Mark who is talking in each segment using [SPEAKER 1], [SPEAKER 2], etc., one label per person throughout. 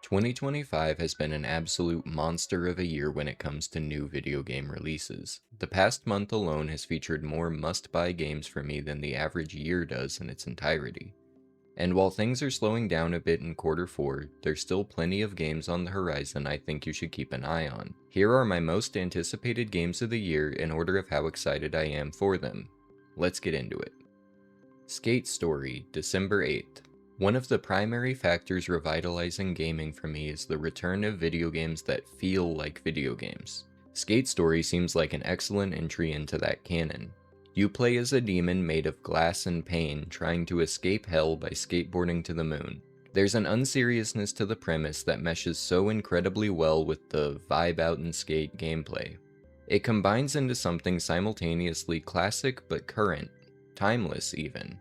[SPEAKER 1] 2025 has been an absolute monster of a year when it comes to new video game releases. The past month alone has featured more must-buy games for me than the average year does in its entirety. And while things are slowing down a bit in quarter 4, there's still plenty of games on the horizon I think you should keep an eye on. Here are my most anticipated games of the year in order of how excited I am for them. Let's get into it. Skate Story, December 8th. One of the primary factors revitalizing gaming for me is the return of video games that feel like video games. Skate Story seems like an excellent entry into that canon. You play as a demon made of glass and pain trying to escape hell by skateboarding to the moon. There's an unseriousness to the premise that meshes so incredibly well with the vibe out and skate gameplay. It combines into something simultaneously classic but current, timeless even,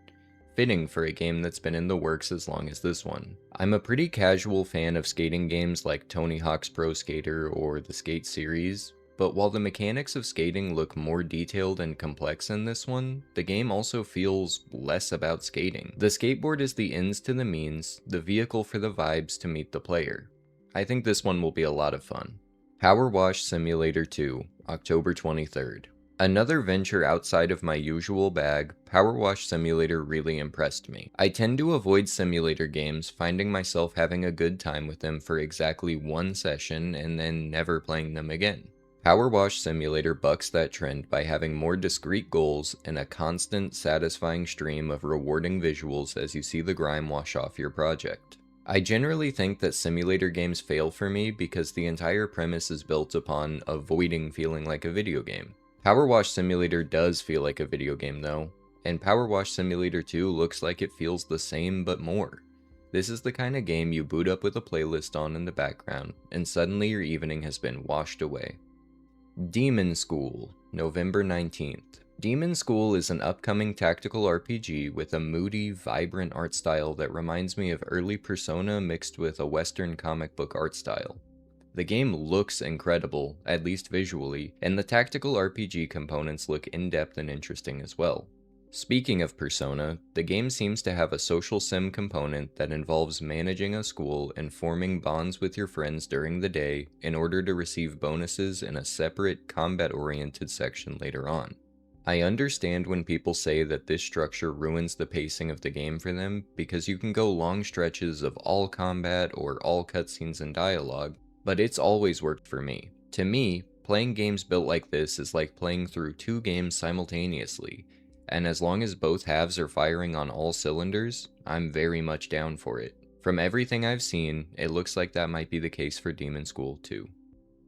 [SPEAKER 1] fitting for a game that's been in the works as long as this one. I'm a pretty casual fan of skating games like Tony Hawk's Pro Skater or the Skate series, but while the mechanics of skating look more detailed and complex in this one, the game also feels less about skating. The skateboard is the ends to the means, the vehicle for the vibes to meet the player. I think this one will be a lot of fun. Power Wash Simulator 2, October 23rd. Another venture outside of my usual bag, Power Wash Simulator really impressed me. I tend to avoid simulator games, finding myself having a good time with them for exactly one session and then never playing them again. Power Wash Simulator bucks that trend by having more discrete goals and a constant, satisfying stream of rewarding visuals as you see the grime wash off your project. I generally think that simulator games fail for me because the entire premise is built upon avoiding feeling like a video game. Power Wash Simulator does feel like a video game though, and Power Wash Simulator 2 looks like it feels the same but more. This is the kind of game you boot up with a playlist on in the background, and suddenly your evening has been washed away. Demon School, November 19th. Demon School is an upcoming tactical RPG with a moody, vibrant art style that reminds me of early Persona mixed with a Western comic book art style. The game looks incredible, at least visually, and the tactical RPG components look in-depth and interesting as well. Speaking of Persona, the game seems to have a social sim component that involves managing a school and forming bonds with your friends during the day in order to receive bonuses in a separate combat-oriented section later on. I understand when people say that this structure ruins the pacing of the game for them because you can go long stretches of all combat or all cutscenes and dialogue, but it's always worked for me. To me, playing games built like this is like playing through two games simultaneously, and as long as both halves are firing on all cylinders, I'm very much down for it. From everything I've seen, it looks like that might be the case for Demon School too.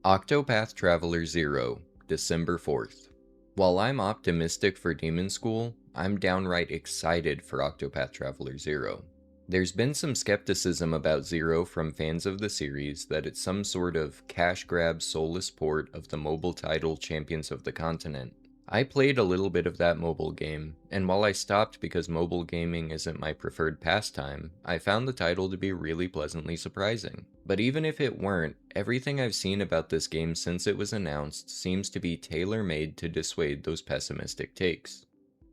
[SPEAKER 1] Octopath Traveler 0, December 4th. While I'm optimistic for Demon School, I'm downright excited for Octopath Traveler 0. There's been some skepticism about Zero from fans of the series that it's some sort of cash grab soulless port of the mobile title Champions of the Continent. I played a little bit of that mobile game, and while I stopped because mobile gaming isn't my preferred pastime, I found the title to be really pleasantly surprising. But even if it weren't, everything I've seen about this game since it was announced seems to be tailor-made to dissuade those pessimistic takes.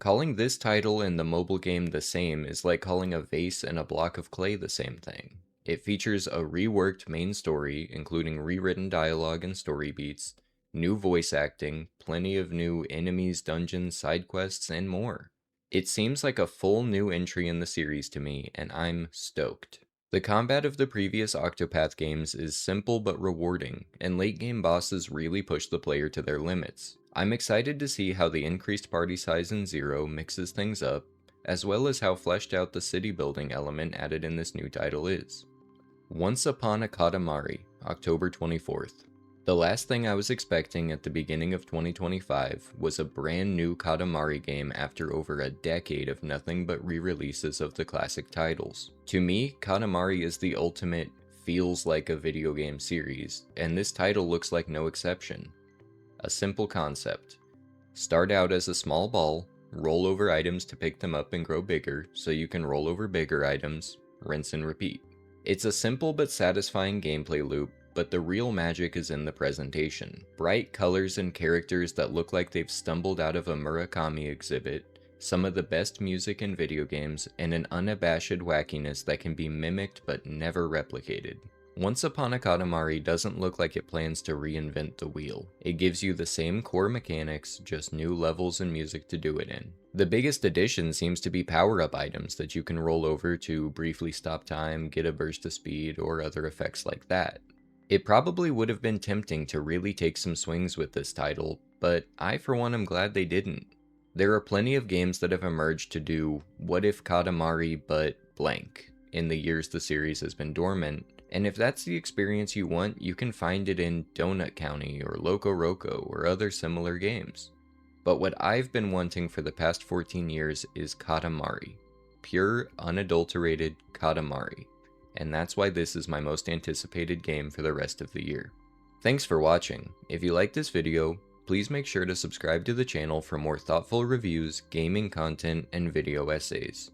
[SPEAKER 1] Calling this title and the mobile game the same is like calling a vase and a block of clay the same thing. It features a reworked main story, including rewritten dialogue and story beats, new voice acting, plenty of new enemies, dungeons, side quests, and more. It seems like a full new entry in the series to me, and I'm stoked. The combat of the previous Octopath games is simple but rewarding, and late game bosses really push the player to their limits. I'm excited to see how the increased party size in Zero mixes things up, as well as how fleshed out the city building element added in this new title is. Once Upon a Katamari, October 24th. The last thing I was expecting at the beginning of 2025 was a brand new Katamari game after over a decade of nothing but re-releases of the classic titles. To me, Katamari is the ultimate feels like a video game series, and this title looks like no exception. A simple concept. Start out as a small ball, roll over items to pick them up and grow bigger so you can roll over bigger items, rinse and repeat. It's a simple but satisfying gameplay loop, but the real magic is in the presentation. Bright colors and characters that look like they've stumbled out of a Murakami exhibit, some of the best music in video games, and an unabashed wackiness that can be mimicked but never replicated. Once Upon a Katamari doesn't look like it plans to reinvent the wheel. It gives you the same core mechanics, just new levels and music to do it in. The biggest addition seems to be power-up items that you can roll over to briefly stop time, get a burst of speed, or other effects like that. It probably would have been tempting to really take some swings with this title, but I for one am glad they didn't. There are plenty of games that have emerged to do what if Katamari but blank in the years the series has been dormant, and if that's the experience you want, you can find it in Donut County or Loco Roco or other similar games. But what I've been wanting for the past 14 years is Katamari. Pure, unadulterated Katamari. And that's why this is my most anticipated game for the rest of the year. Thanks for watching. If you liked this video, please make sure to subscribe to the channel for more thoughtful reviews, gaming content, and video essays.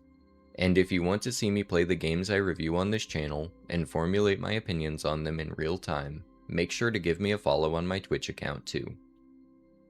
[SPEAKER 1] And if you want to see me play the games I review on this channel, and formulate my opinions on them in real time, make sure to give me a follow on my Twitch account too.